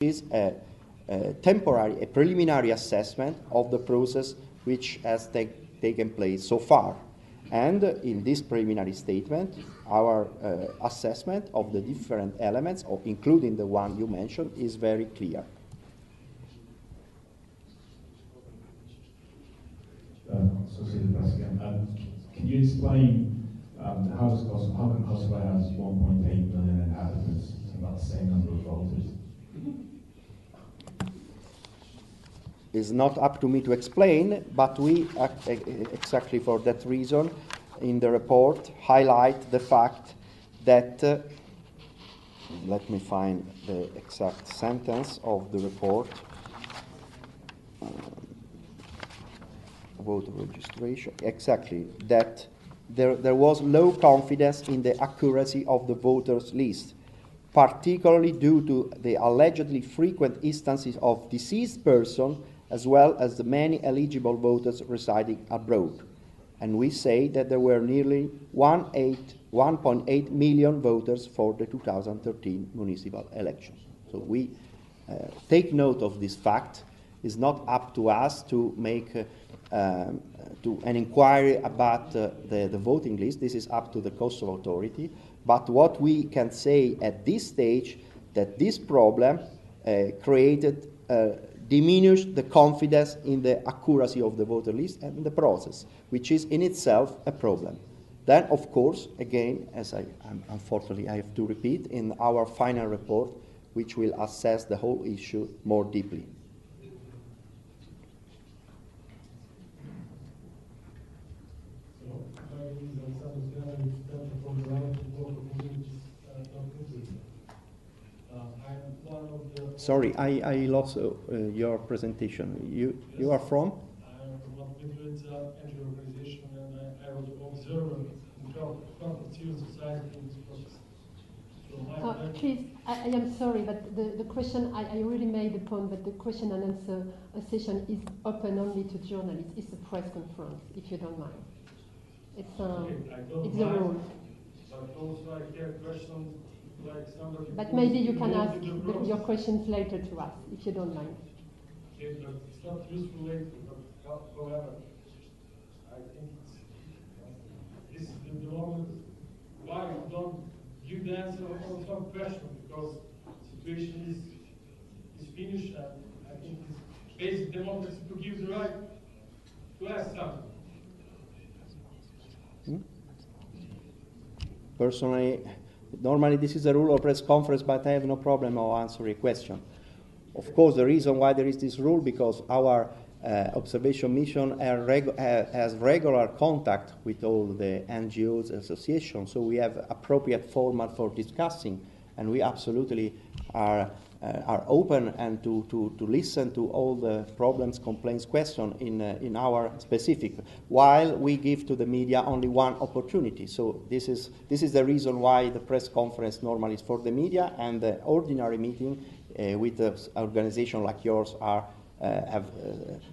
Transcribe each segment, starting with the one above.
is a preliminary assessment of the process which has taken place so far. And in this preliminary statement, our assessment of the different elements, including the one you mentioned, is very clear. Can you explain how can Kosovo has 1.8 million inhabitants and about the same number of voters? It's not up to me to explain, but we, exactly for that reason, in the report, highlight the fact that, let me find the exact sentence of the report, voter registration, exactly, that there was low confidence in the accuracy of the voters list, particularly due to the allegedly frequent instances of deceased persons as well as the many eligible voters residing abroad. And we say that there were nearly 1.8 million voters for the 2013 municipal elections. So we take note of this fact. It's not up to us to make an inquiry about the voting list. This is up to the Kosovo authority. But what we can say at this stage, that this problem diminished the confidence in the accuracy of the voter list and the process, which is in itself a problem. Then, of course, again, unfortunately I have to repeat, in our final report, which will assess the whole issue more deeply. Sorry, I lost your presentation. You are from? I'm from Midlands NGO organization, and I was an observer in civil society in this process. So please, I am sorry, but the question, I really made the point that the question and answer session is open only to journalists. It's a press conference, if you don't mind. It's a rule. But also I have questions. But maybe you can ask your questions later to us, if you don't mind. Okay, but it's not useful later, but however, I think this is the moment why you don't give the answer on some question, because the situation is finished, and I think it's basic democracy to give the right to ask something. Personally, normally this is a rule of press conference, but I have no problem of answering a question. Of course, the reason why there is this rule because our observation mission has regular contact with all the NGOs associations, so we have appropriate format for discussing, and we absolutely are open and to listen to all the problems, complaints, questions in our specific, while we give to the media only one opportunity. So this is the reason why the press conference normally is for the media, and the ordinary meeting with an organization like yours have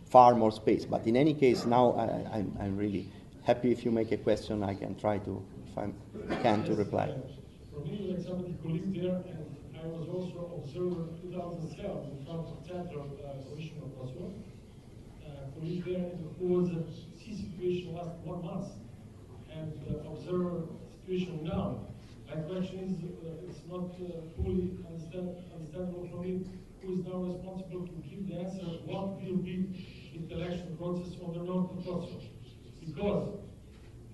far more space. But in any case, now I'm really happy if you make a question. I can try to, if I can, to reply. For me, like somebody who lived there, and I was also observer in 2007 in front of Central Commission of Kosovo. Who lived there and who was a sea situation last 1 month, and observer situation now. My question is, it's not fully understandable for me who is now responsible to give the answer what will be the election process on the north of Kosovo. Because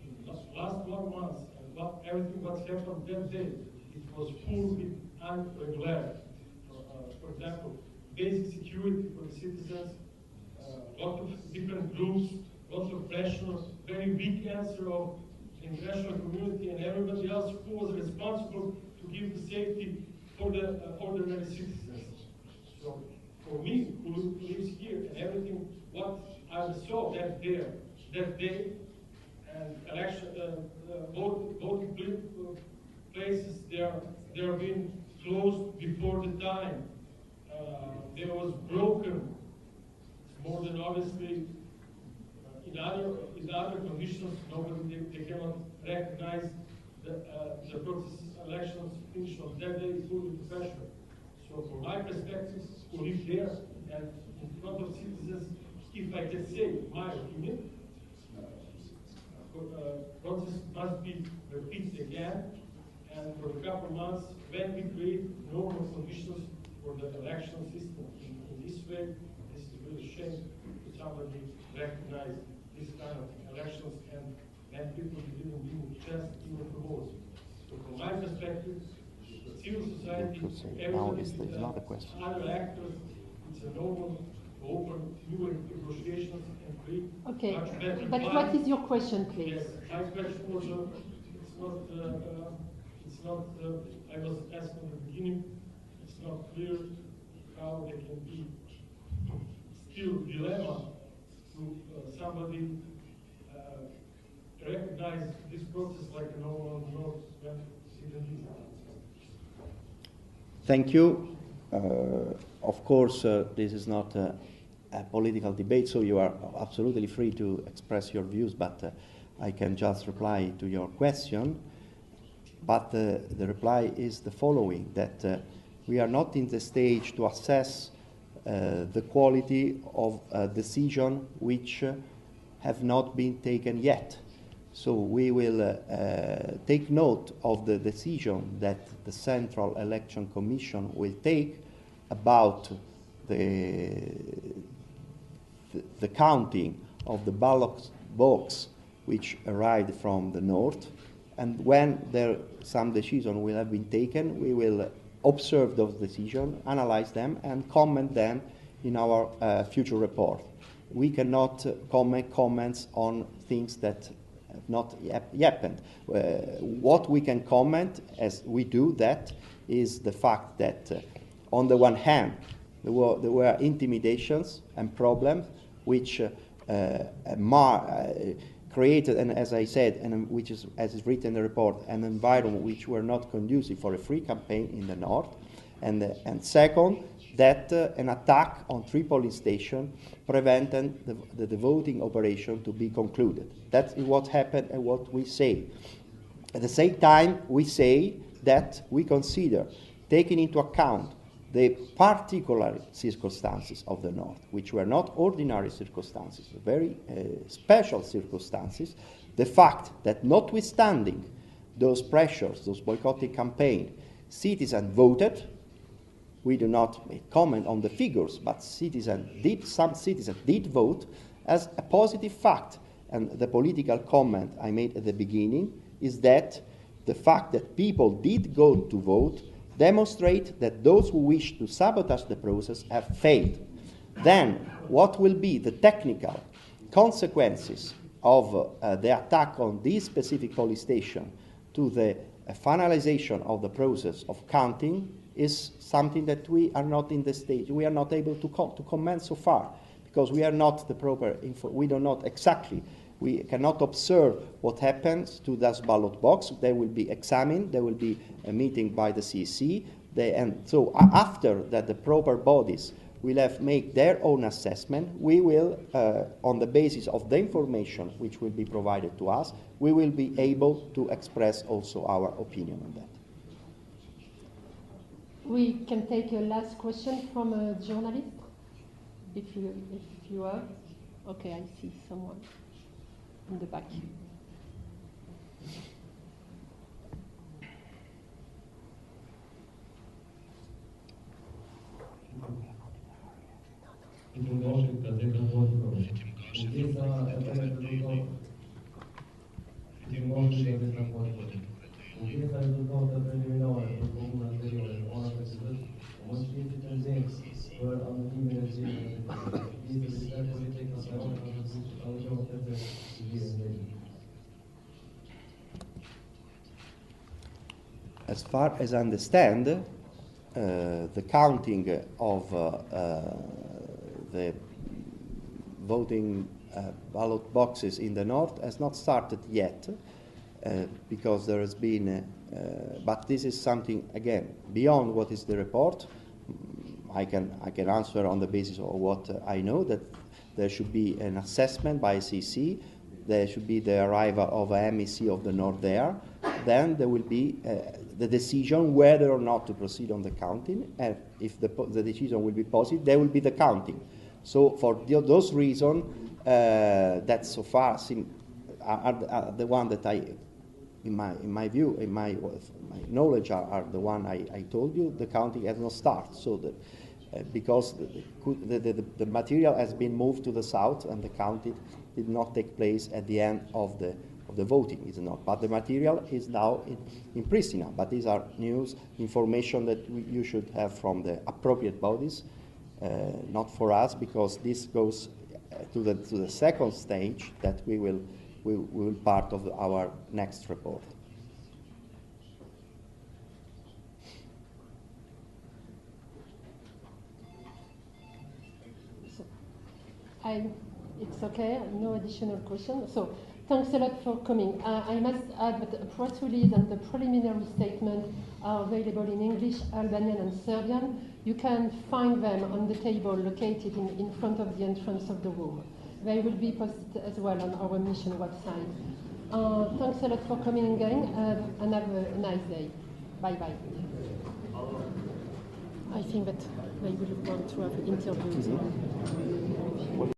in the last 1 month, and everything what happened that day, it was full with irregularity. For example, basic security for the citizens, lot of different groups, lots of pressure, very weak answer of the international community and everybody else who was responsible to give the safety for the ordinary citizens. So for me, who lives here, and everything what I saw that day, and election, voting places, they are being closed before the time. There was broken. More than obviously, in other conditions, nobody they cannot recognize the process elections finished on that day full with pressure. So from my perspective, who live there and in front of citizens, if I can say my opinion, process must be repeated again, and for a couple months, when we create normal conditions for the election system in this way, this is really a shame to somebody recognize this kind of elections and then people didn't give a chance even to vote. So from my perspective, the civil society, everyone, not a question. other actors, it's a normal open new negotiations and create Okay, much better. but what is your question, please? Yes, my question also, I was asked in the beginning, it's not clear how there can be still dilemma to somebody recognize this process like a normal growth when it is. Thank you. Of course, this is not a political debate, so you are absolutely free to express your views, but I can just reply to your question. But the reply is the following, that we are not in the stage to assess the quality of a decision which have not been taken yet. So we will take note of the decision that the Central Election Commission will take about the counting of the ballot box which arrived from the north. And when some decision will have been taken, we will observe those decisions, analyze them, and comment them in our future report. We cannot comment comments on things that have not happened. What we can comment, as we do that, is the fact that on the one hand, there were intimidations and problems which created, and as I said, and which is, as is written in the report, an environment which were not conducive for a free campaign in the north. And second, that an attack on three polling stations prevented the voting operation to be concluded. That's what happened and what we say. At the same time, we say that we consider, taking into account the particular circumstances of the North, which were not ordinary circumstances, very special circumstances, the fact that notwithstanding those pressures, those boycotting campaigns, citizens voted. We do not comment on the figures, but some citizens did vote as a positive fact. And the political comment I made at the beginning is that the fact that people did go to vote demonstrate that those who wish to sabotage the process have failed. Then, what will be the technical consequences of the attack on this specific polling station to the finalization of the process of counting is something that we are not in the stage, we are not able to comment so far, because we are not the proper info, we do not exactly, we cannot observe what happens to this ballot box. They will be examined, there will be a meeting by the CEC, and so after that the proper bodies will have made their own assessment, we will, on the basis of the information which will be provided to us, we will be able to express also our opinion on that. We can take a last question from a journalist, if you are. Okay, I see someone in the back. As far as I understand, the counting of the voting ballot boxes in the north has not started yet, because there has been, but this is something, again, beyond what is the report. I can answer on the basis of what I know, that there should be an assessment by CC, there should be the arrival of a MEC of the north there, then there will be the decision whether or not to proceed on the counting, and if the decision will be positive, there will be the counting. So for those reasons, that so far are the one that in my view, in my knowledge, are the one I told you. The counting has not started, so because the material has been moved to the south, and the counting did not take place at the end of the voting, is not. But the material is now in Pristina. But these are news, information that you should have from the appropriate bodies, not for us, because this goes to the second stage that we will part of our next report. It's okay, no additional questions. So thanks a lot for coming. I must add that a press release and the preliminary statement are available in English, Albanian and Serbian. You can find them on the table located in front of the entrance of the room. They will be posted as well on our mission website. Thanks a lot for coming again, and have a nice day. Bye-bye. I think that they will want to have interviews.